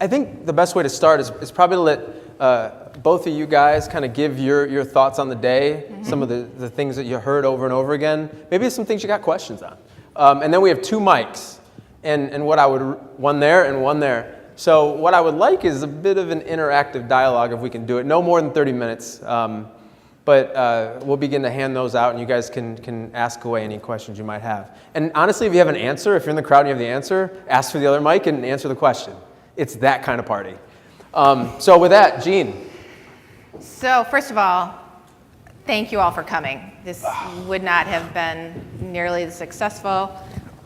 I think the best way to start is probably to let both of you guys kind of give your thoughts on the day, some of the things that you heard over and over again, maybe some things you got questions on. And then we have 2 mics, and one there and one there. So what I would like is a bit of an interactive dialogue if we can do it, no more than 30 minutes. But we'll begin to hand those out, and you guys can ask away any questions you might have. And honestly, if you have an answer, if you're in the crowd and you have the answer, ask for the other mic and answer the question. It's that kind of party. So with that, Jean. So first of all, thank you all for coming. This would not have been nearly as successful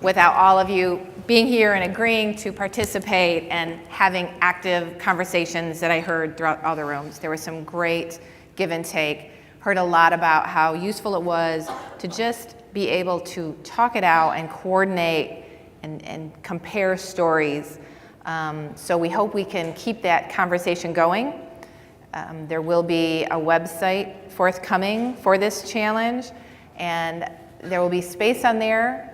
without all of you being here and agreeing to participate and having active conversations that I heard throughout all the rooms. There was some great give and take. Heard a lot about how useful it was to just be able to talk it out and coordinate and compare stories. So we hope we can keep that conversation going. There will be a website forthcoming for this challenge, and there will be space on there.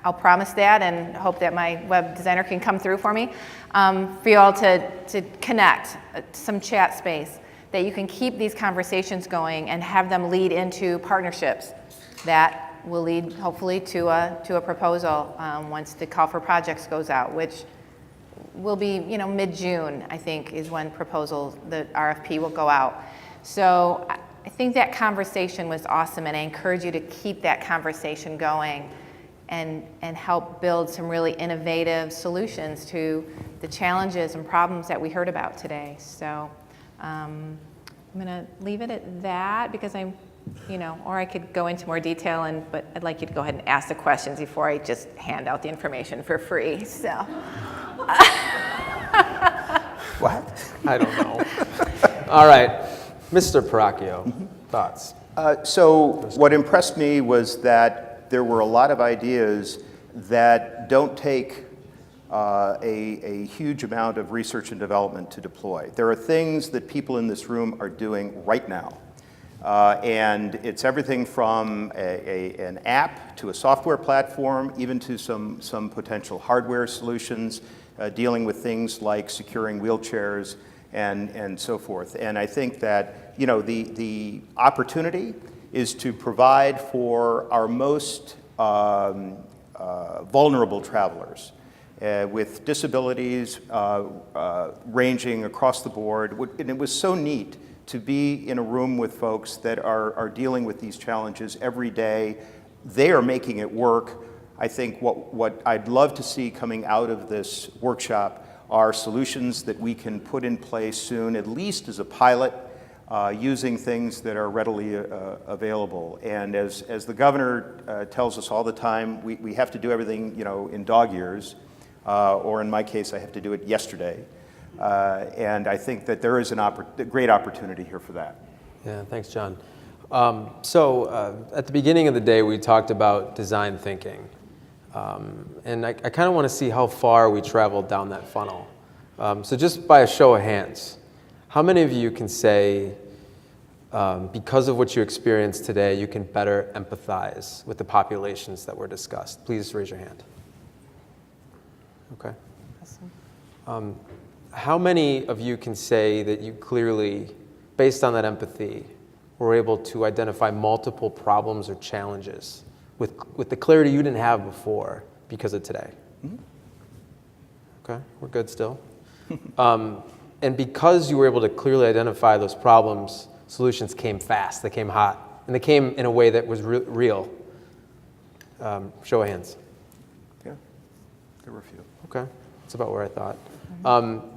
I'll promise that and hope that my web designer can come through for me, for you all to connect, some chat space, that you can keep these conversations going and have them lead into partnerships that will lead hopefully to a proposal once the call for projects goes out, which will be mid-June, I think, is when the RFP will go out. So I think that conversation was awesome, and I encourage you to keep that conversation going and help build some really innovative solutions to the challenges and problems that we heard about today. So I'm going to leave it at that because or I could go into more detail, but I'd like you to go ahead and ask the questions before I just hand out the information for free. So. What? I don't know. All right, Mr. Paracchio, thoughts? So what impressed me was that there were a lot of ideas that don't take a huge amount of research and development to deploy. There are things that people in this room are doing right now. And it's everything from an app to a software platform, even to some potential hardware solutions, dealing with things like securing wheelchairs and so forth. And I think that the opportunity is to provide for our most vulnerable travelers with disabilities ranging across the board. And it was so neat to be in a room with folks that are dealing with these challenges every day. They are making it work. I think what I'd love to see coming out of this workshop are solutions that we can put in place soon, at least as a pilot, using things that are readily available. And as the governor tells us all the time, we have to do everything in dog years, or in my case, I have to do it yesterday. And I think that there is a great opportunity here for that. Yeah, thanks, John. So at the beginning of the day, we talked about design thinking. And I kind of want to see how far we traveled down that funnel. So just by a show of hands, how many of you can say, because of what you experienced today, you can better empathize with the populations that were discussed? Please raise your hand. Okay. Awesome. How many of you can say that you clearly, based on that empathy, were able to identify multiple problems or challenges with the clarity you didn't have before because of today? Mm-hmm. Okay, we're good still. And because you were able to clearly identify those problems, solutions came fast, they came hot, and they came in a way that was real. Show of hands. Yeah, there were a few. Okay, that's about where I thought. Mm-hmm.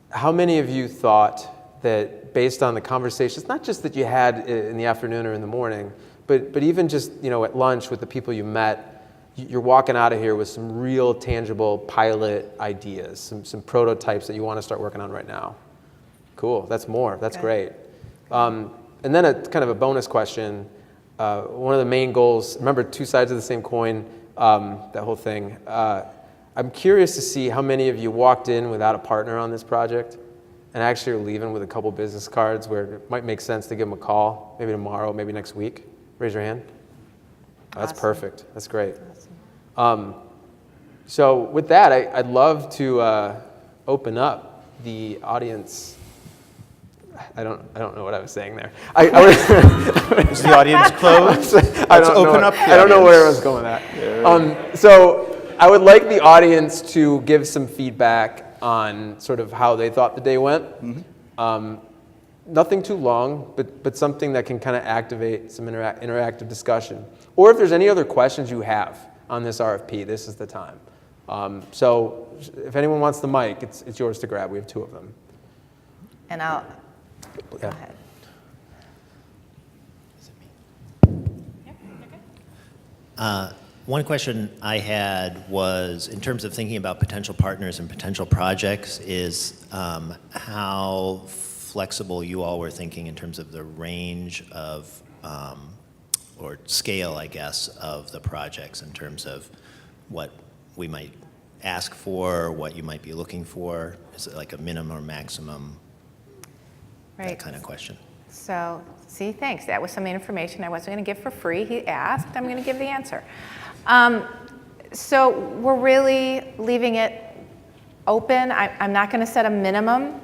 How many of you thought that based on the conversations, not just that you had in the afternoon or in the morning, but even just at lunch with the people you met, you're walking out of here with some real tangible pilot ideas, some prototypes that you want to start working on right now? Cool, that's more, that's great. And then a kind of a bonus question. One of the main goals, remember 2 sides of the same coin, that whole thing. I'm curious to see how many of you walked in without a partner on this project and actually are leaving with a couple business cards where it might make sense to give them a call, maybe tomorrow, maybe next week. Raise your hand. That's perfect. That's great. So with that, I'd love to open up the audience. I don't know what I was saying there. Is the audience closed? Let's open up the I don't know audience. where I was going with that. So I would like the audience to give some feedback on sort of how they thought the day went. Nothing too long, but something that can kind of activate some interactive discussion. Or if there's any other questions you have on this RFP, this is the time. So if anyone wants the mic, it's yours to grab. We have 2 of them. And I'll, go Yeah. ahead. One question I had was, in terms of thinking about potential partners and potential projects, is how flexible you all were thinking in terms of the range of, or scale, I guess, of the projects in terms of what we might ask for, what you might be looking for. Is it like a minimum or maximum? Right. That kind of question. So, see, thanks. That was some information I wasn't going to give for free. He asked, I'm going to give the answer. So we're really leaving it open. I'm not going to set a minimum.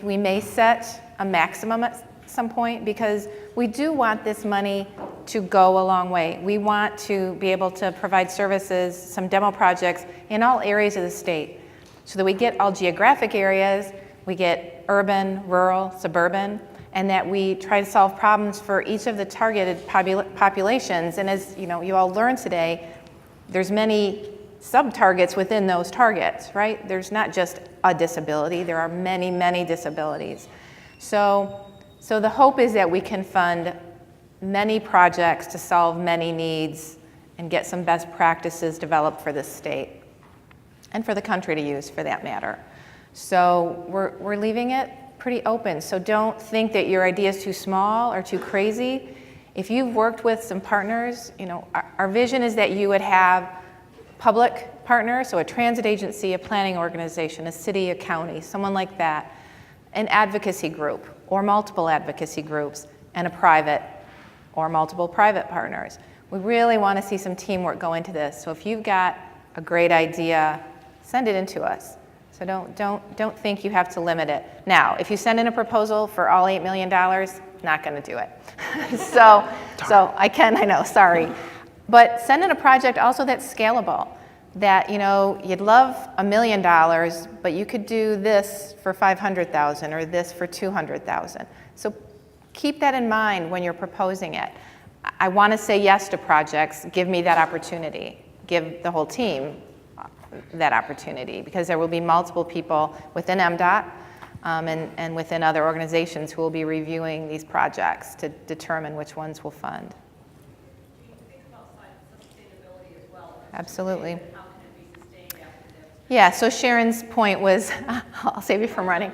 We may set a maximum at some point because we do want this money to go a long way. We want to be able to provide services, some demo projects in all areas of the state so that we get all geographic areas, we get urban, rural, suburban, and that we try to solve problems for each of the targeted populations. And as you know, you all learned today, there's many sub-targets within those targets, right? There's not just a disability, there are many, many disabilities. So the hope is that we can fund many projects to solve many needs and get some best practices developed for the state and for the country to use, for that matter. So we're leaving it pretty open. So don't think that your idea is too small or too crazy. If you've worked with some partners, you know, our vision is that you would have public partners, so a transit agency, a planning organization, a city, a county, someone like that, an advocacy group or multiple advocacy groups, and a private or multiple private partners. We really want to see some teamwork go into this. So if you've got a great idea, send it in to us. So don't think you have to limit it. Now, if you send in a proposal for all $8 million, not going to do it. so I know, sorry. But send in a project also that's scalable, that, you know, you'd love $1 million, but you could do this for $500,000 or this for $200,000. So keep that in mind when you're proposing it. I want to say yes to projects. Give me that opportunity. Give the whole team that opportunity, because there will be multiple people within MDOT and within other organizations who will be reviewing these projects to determine which ones will fund. Think about sustainability as well. Absolutely. How can it be sustained after this? Yeah, so Sharon's point was, I'll save you from running.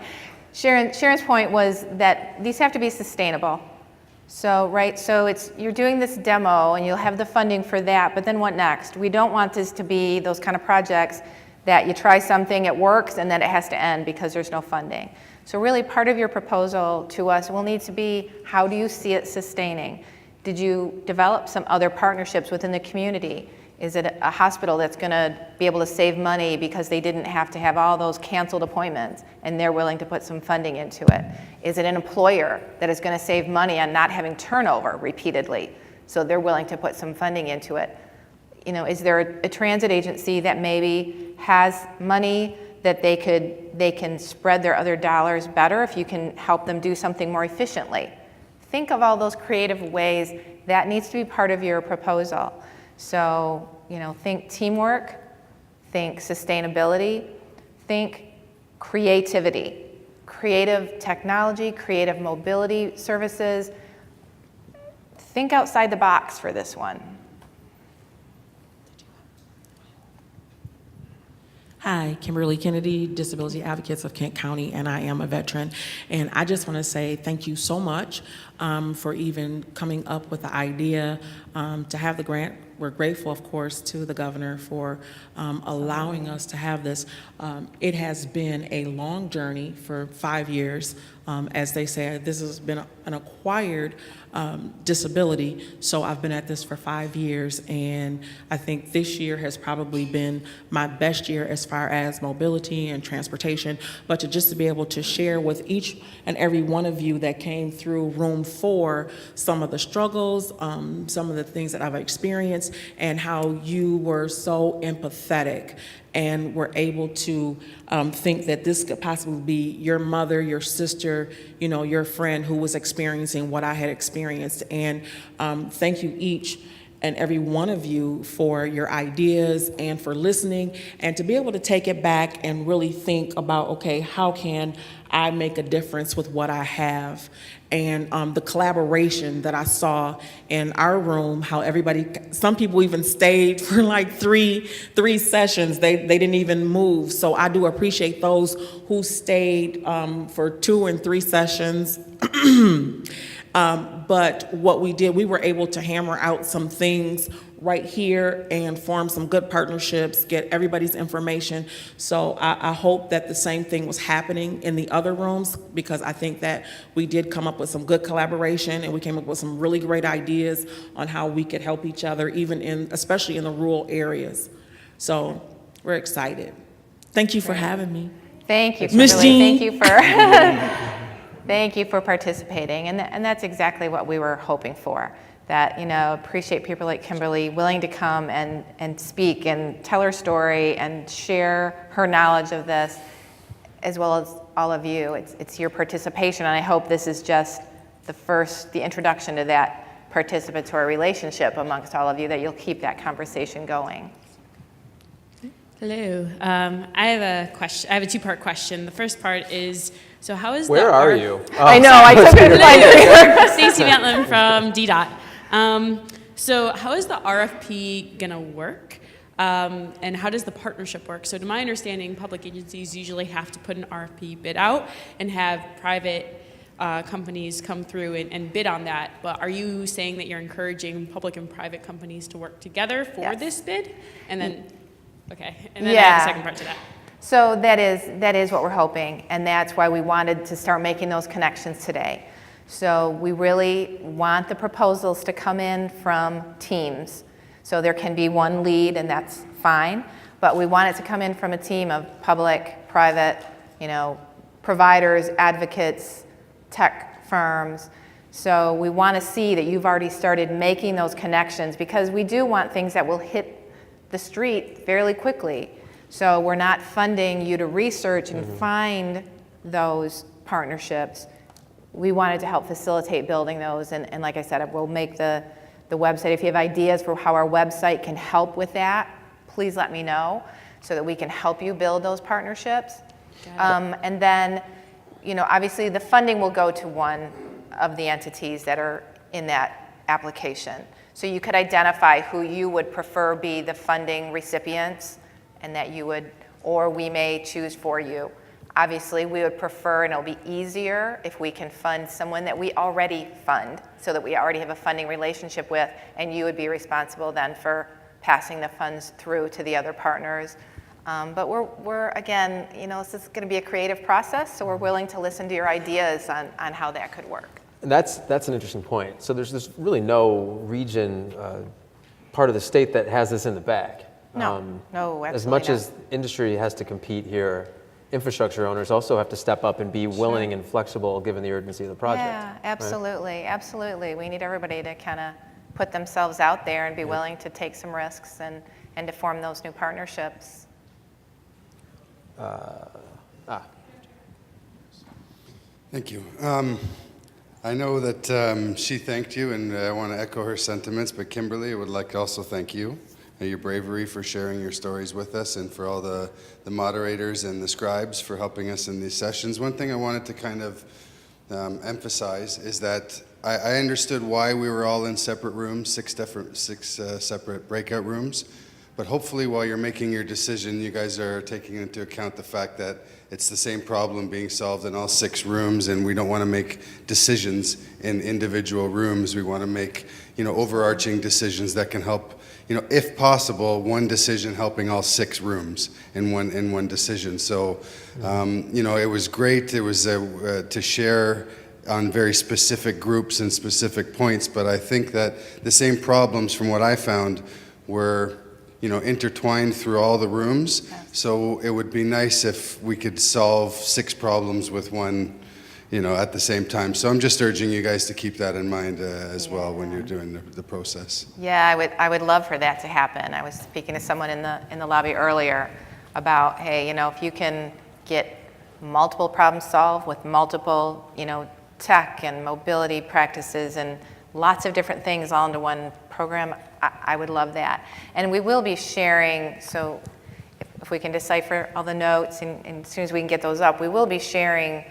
Sharon's point was that these have to be sustainable. So, right, so you're doing this demo and you'll have the funding for that, but then what next? We don't want this to be those kind of projects that you try something, it works, and then it has to end because there's no funding. So really part of your proposal to us will need to be, how do you see it sustaining? Did you develop some other partnerships within the community? Is it a hospital that's going to be able to save money because they didn't have to have all those canceled appointments and they're willing to put some funding into it? Is it an employer that is going to save money on not having turnover repeatedly, so they're willing to put some funding into it? You know, is there a transit agency that maybe has money that they can spread their other dollars better if you can help them do something more efficiently? Think of all those creative ways. That needs to be part of your proposal. So, you know, think teamwork, think sustainability, think creativity, creative technology, creative mobility services. Think outside the box for this one. Hi, Kimberly Kennedy, Disability Advocates of Kent County, and I am a veteran. And I just want to say thank you so much for even coming up with the idea to have the grant we're grateful, of course, to the governor for allowing us to have this. It has been a long journey for 5 years. As they say, this has been an acquired disability, so I've been at this for 5 years, and I think this year has probably been my best year as far as mobility and transportation, but to be able to share with each and every one of you that came through room 4 some of the struggles, some of the things that I've experienced, and how you were so empathetic and were able to think that this could possibly be your mother, your sister, you know, your friend who was experiencing what I had experienced. And thank you each and every one of you for your ideas and for listening, and to be able to take it back and really think about, okay, how can I make a difference with what I have? And the collaboration that I saw in our room, how everybody, some people even stayed for like three sessions. They didn't even move. So I do appreciate those who stayed for 2 and 3 sessions. But what we did, we were able to hammer out some things right here and form some good partnerships, get everybody's information. So I hope that the same thing was happening in the other rooms, because I think that we did come up with some good collaboration, and we came up with some really great ideas on how we could help each other, especially in the rural areas. So we're excited. Thank you for having me. Thank you, Ms. Kimberly. Jean. Thank you for thank you for participating, and that's exactly what we were hoping for. That, you know, appreciate people like Kimberly willing to come and speak and tell her story and share her knowledge of this, as well as all of you. It's your participation, and I hope this is just the introduction to that participatory relationship amongst all of you, that you'll keep that conversation going. Hello. I have a question. I have a 2-part question. The first part is, so how is Where the are you? I know, I took it to find Stacey Matlin from DDOT. So how is the RFP gonna work? And how does the partnership work? So to my understanding, public agencies usually have to put an RFP bid out and have private companies come through and bid on that. But are you saying that you're encouraging public and private companies to work together for Yes. this bid? And then, okay, and then I have a second part to that. So that is what we're hoping, and that's why we wanted to start making those connections today. So we really want the proposals to come in from teams. So there can be one lead, and that's fine, but we want it to come in from a team of public, private, you know, providers, advocates, tech firms. So we want to see that you've already started making those connections, because we do want things that will hit the street fairly quickly. So we're not funding you to research and find those partnerships. We wanted to help facilitate building those, and like I said, we'll make the website. If you have ideas for how our website can help with that, please let me know, so that we can help you build those partnerships. And then, you know, obviously the funding will go to one of the entities that are in that application. So you could identify who you would prefer be the funding recipients, and that you would, or we may choose for you. Obviously, we would prefer, and it'll be easier if we can fund someone that we already fund, so that we already have a funding relationship with, and you would be responsible then for passing the funds through to the other partners. But we're again, you know, this is going to be a creative process, so we're willing to listen to your ideas on how that could work. And that's an interesting point. So there's really no region, part of the state that has this in the bag. No, no, absolutely As much not. as industry has to compete here, infrastructure owners also have to step up and be willing and flexible given the urgency of the project. Yeah, absolutely, absolutely. We need everybody to kind of put themselves out there and be willing to take some risks and to form those new partnerships. Thank you. I know that she thanked you, and I want to echo her sentiments, but Kimberly, I would like to also thank you and your bravery for sharing your stories with us, and for all the moderators and the scribes for helping us in these sessions. One thing I wanted to kind of emphasize is that I understood why we were all in separate rooms, six separate breakout rooms, But hopefully while you're making your decision, you guys are taking into account the fact that it's the same problem being solved in all 6 rooms, and we don't want to make decisions in individual rooms. We want to make, overarching decisions that can help, if possible, one decision helping all 6 rooms in one decision. So, it was great. It was to share on very specific groups and specific points, but I think that the same problems, from what I found, were intertwined through all the rooms. So it would be nice if we could solve 6 problems with one, at the same time. So I'm just urging you guys to keep that in mind as well when you're doing the process. Yeah, I would love for that to happen. I was speaking to someone in the lobby earlier about, hey, if you can get multiple problems solved with multiple, tech and mobility practices and lots of different things all into one program, I would love that. And we will be sharing, so if we can decipher all the notes and as soon as we can get those up, we will be sharing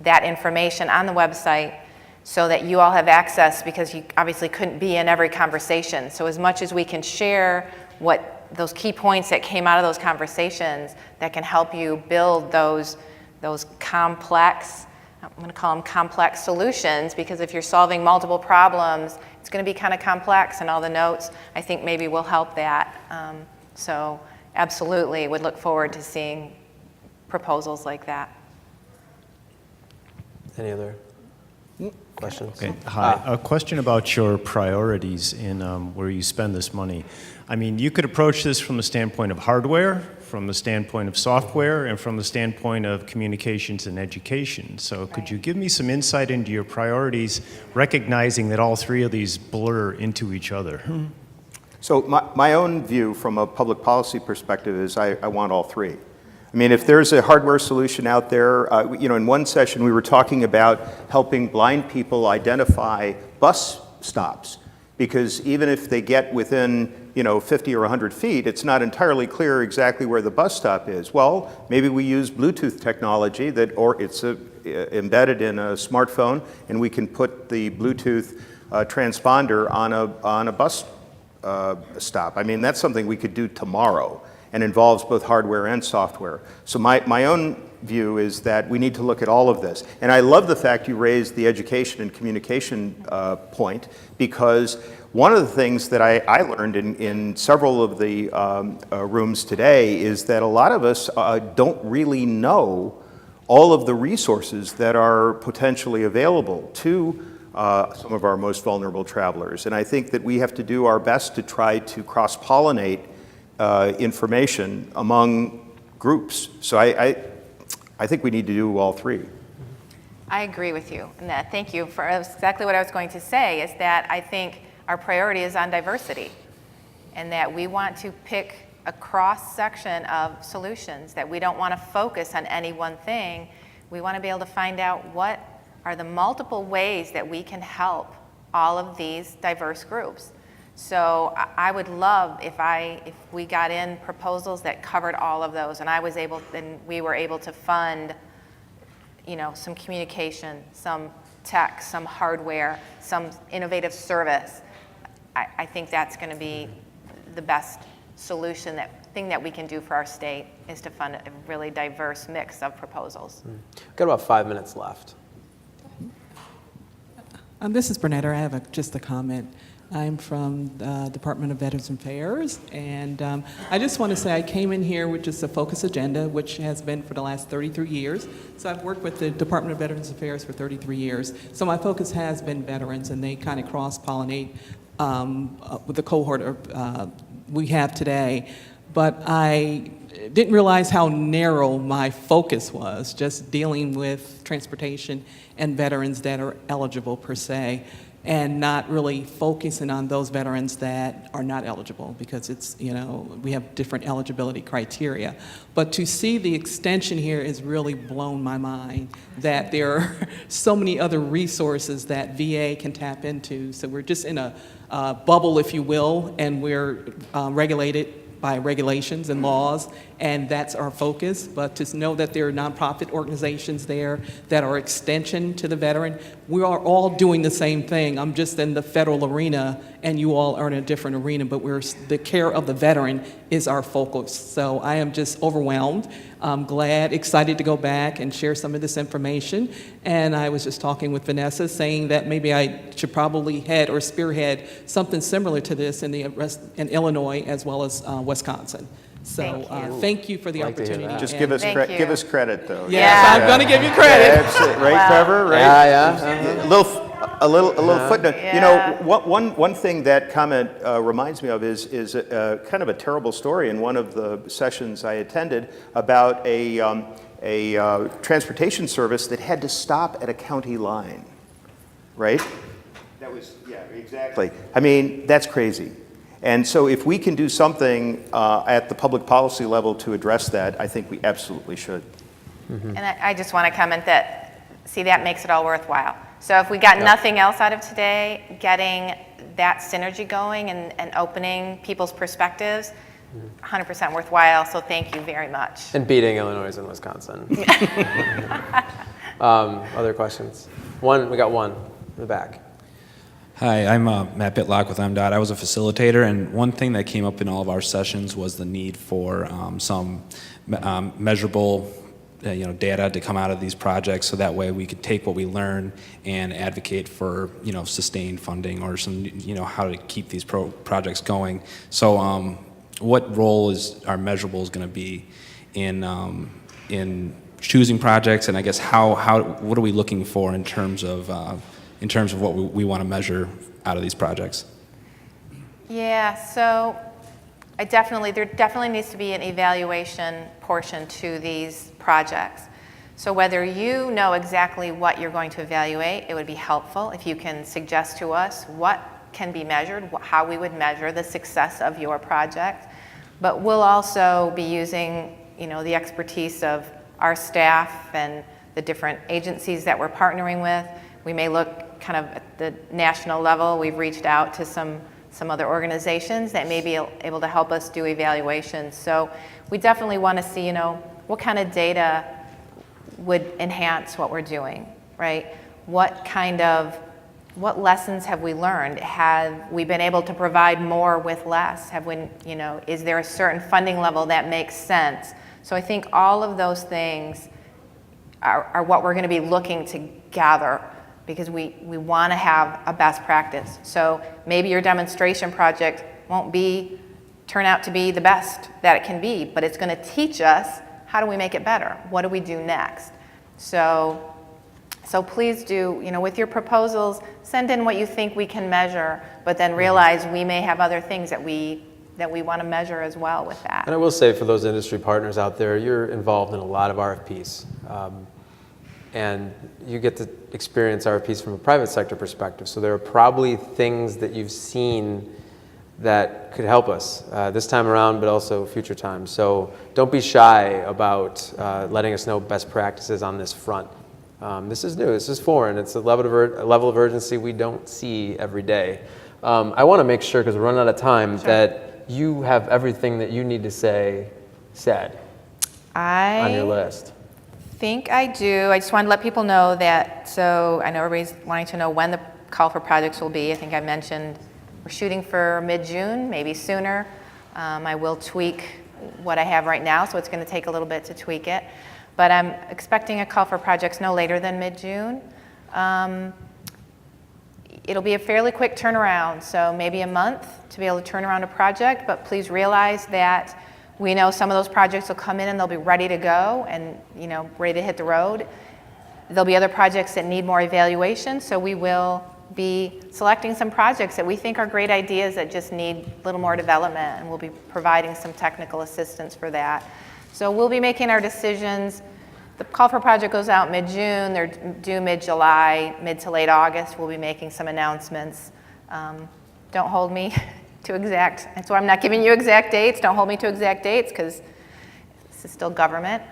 that information on the website so that you all have access, because you obviously couldn't be in every conversation. So as much as we can share what those key points that came out of those conversations that can help you build those complex, I'm going to call them complex solutions, because if you're solving multiple problems, it's going to be kind of complex, and all the notes, I think, maybe will help that. So absolutely would look forward to seeing proposals like that. Any other questions? Okay. Hi. A question about your priorities in where you spend this money. I mean, you could approach this from the standpoint of hardware, from the standpoint of software, and from the standpoint of communications and education. So could you give me some insight into your priorities, recognizing that all 3 of these blur into each other? So my own view from a public policy perspective is I want all 3. I mean, if there's a hardware solution out there, in one session we were talking about helping blind people identify bus stops, because even if they get within 50 or 100 feet, it's not entirely clear exactly where the bus stop is. Well, maybe we use Bluetooth technology or it's embedded in a smartphone, and we can put the Bluetooth transponder on a bus stop. I mean, that's something we could do tomorrow, and involves both hardware and software. So my own view is that we need to look at all of this. And I love the fact you raised the education and communication point, because one of the things that I learned in several of the rooms today is that a lot of us don't really know all of the resources that are potentially available to some of our most vulnerable travelers. And I think that we have to do our best to try to cross-pollinate information among groups. So I think we need to do all 3. I agree with you. And that, thank you for exactly what I was going to say, is that I think our priority is on diversity, and that we want to pick a cross-section of solutions, that we don't want to focus on any one thing. We want to be able to find out what are the multiple ways that we can help all of these diverse groups. So I would love if we got in proposals that covered all of those, and we were able to fund, some communication, some tech, some hardware, some innovative service. I think that's going to be the best solution. Thing that we can do for our state is to fund a really diverse mix of proposals. Got about 5 minutes left. This is Bernetta. I have just a comment. I'm from the Department of Veterans Affairs, and I just want to say I came in here with just a focus agenda, which has been for the last 33 years. So I've worked with the Department of Veterans Affairs for 33 years. So my focus has been veterans, and they kind of cross-pollinate with the cohort we have today. But I didn't realize how narrow my focus was, just dealing with transportation and veterans that are eligible per se, and not really focusing on those veterans that are not eligible, because it's, we have different eligibility criteria. But to see the extension here has really blown my mind, that there are so many other resources that VA can tap into. So we're just in a bubble, if you will, and we're regulated by regulations and laws, and that's our focus. But to know that there are nonprofit organizations there that are extension to the veteran, we are all doing the same thing. I'm just in the federal arena, and you all are in a different arena, but the care of the veteran is our focus. So I am just overwhelmed. I'm glad, excited to go back and share some of this information. And I was just talking with Vanessa, saying that maybe I should probably head or spearhead something similar to this in Illinois as well as Wisconsin. So thank you for the Like to hear opportunity. that. Just and- give us Thank you. give us credit, though. Yes, I'm going to give you credit. Absolutely. Right, Wow. Trevor? Right? Yeah. A little footnote. You know, Yeah. one thing that comment reminds me of is kind of a terrible story in one of the sessions I attended about a transportation service that had to stop at a county line, right? That was, yeah, exactly. I mean, that's crazy. And so if we can do something at the public policy level to address that, I think we absolutely should. And I just want to comment that, see, that makes it all worthwhile. So if we got nothing else out of today, getting that synergy going and opening people's perspectives, 100% worthwhile. So thank you very much. And beating Illinois and Wisconsin. Other questions? We got one in the back. Hi, I'm Matt Bitlock with MDOT. I was a facilitator, and one thing that came up in all of our sessions was the need for some measurable data to come out of these projects, so that way we could take what we learn and advocate for sustained funding or some how to keep these projects going. So what role are measurables going to be in choosing projects, and I guess what are we looking for in terms of what we want to measure out of these projects? Yeah, so there definitely needs to be an evaluation portion to these projects. So whether you know exactly what you're going to evaluate, it would be helpful if you can suggest to us what can be measured, how we would measure the success of your project. But we'll also be using, the expertise of our staff and the different agencies that we're partnering with. We may look kind of at the national level. We've reached out to some other organizations that may be able to help us do evaluations. So we definitely want to see, what kind of data would enhance what we're doing, right? What lessons have we learned? Have we been able to provide more with less? Is there a certain funding level that makes sense? So I think all of those things are what we're going to be looking to gather, because we want to have a best practice. So maybe your demonstration project won't turn out to be the best that it can be, but it's going to teach us, how do we make it better? What do we do next? So please do, with your proposals, send in what you think we can measure, but then realize we may have other things that we want to measure as well with that. And I will say, for those industry partners out there, you're involved in a lot of RFPs. And you get to experience RFPs from a private sector perspective. So there are probably things that you've seen that could help us this time around, but also future times. So don't be shy about letting us know best practices on this front. This is new, this is foreign. It's a level of urgency we don't see every day. I want to make sure, because we're running out of time, that you have everything that you need to say said on your list. I think I do. I just wanted to let people know that, so I know everybody's wanting to know when the call for projects will be. I think I mentioned we're shooting for mid-June, maybe sooner. I will tweak what I have right now, so it's going to take a little bit to tweak it. But I'm expecting a call for projects no later than mid-June. It'll be a fairly quick turnaround, so maybe a month to be able to turn around a project, but please realize that we know some of those projects will come in and they'll be ready to go and ready to hit the road. There'll be other projects that need more evaluation, so we will be selecting some projects that we think are great ideas that just need a little more development, and we'll be providing some technical assistance for that. So we'll be making our decisions. The call for project goes out mid-June, they're due mid-July, mid to late August. We'll be making some announcements. Don't hold me to exact, and so I'm not giving you exact dates. Don't hold me to exact dates, because this is still government.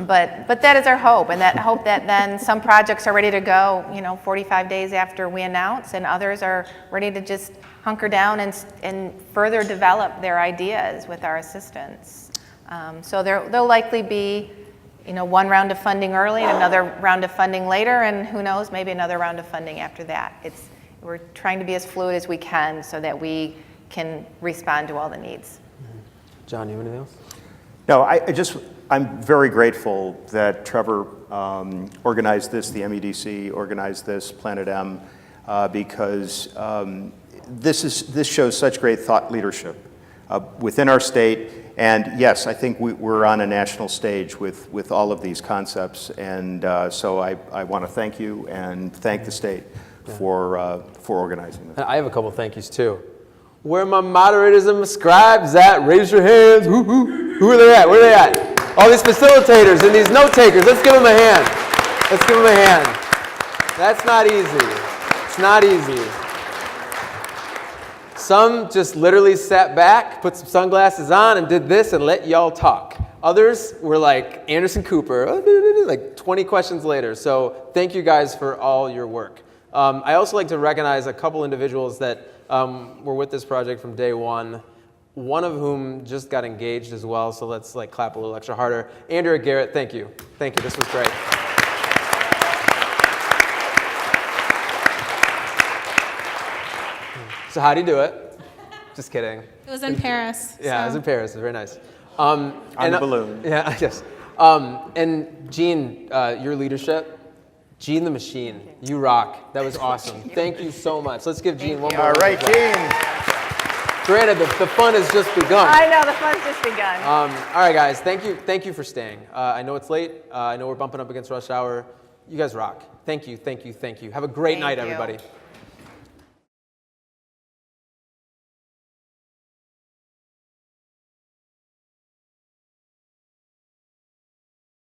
But that is our hope, and that hope that then some projects are ready to go, 45 days after we announce, and others are ready to just hunker down and further develop their ideas with our assistance. So there'll likely be, one round of funding early and another round of funding later, and who knows, maybe another round of funding after that. We're trying to be as fluid as we can so that we can respond to all the needs. John, you have anything else? No, I'm very grateful that Trevor organized this, the MEDC organized this, Planet M, because this shows such great thought leadership within our state. And yes, I think we're on a national stage with all of these concepts. And so I want to thank you and thank the state for organizing this. I have a couple thank yous too. Where my moderators and my scribes at? Raise your hands. Who are they at? Where are they at? All these facilitators and these note takers. Let's give them a hand. Let's give them a hand. That's not easy. It's not easy. Some just literally sat back, put some sunglasses on, and did this and let y'all talk. Others were like Anderson Cooper, like 20 questions later. So thank you guys for all your work. I also like to recognize a couple individuals that were with this project from day one. One of whom just got engaged as well, so let's clap a little extra harder. Andrea Garrett, thank you. Thank you, this was great. So how'd you do it? Just kidding. It was in Paris. Yeah, it was in Paris, it was very nice. On the balloon. Yeah, yes. And Jean, your leadership, Jean the Machine, you rock. That was awesome. Thank you so much. Let's give Jean one more. All right, Jean. Granted, the fun has just begun. I know, the fun's just begun. All right, guys, thank you for staying. I know it's late. I know we're bumping up against rush hour. You guys rock. Thank you. Have a great night, Thank you. everybody.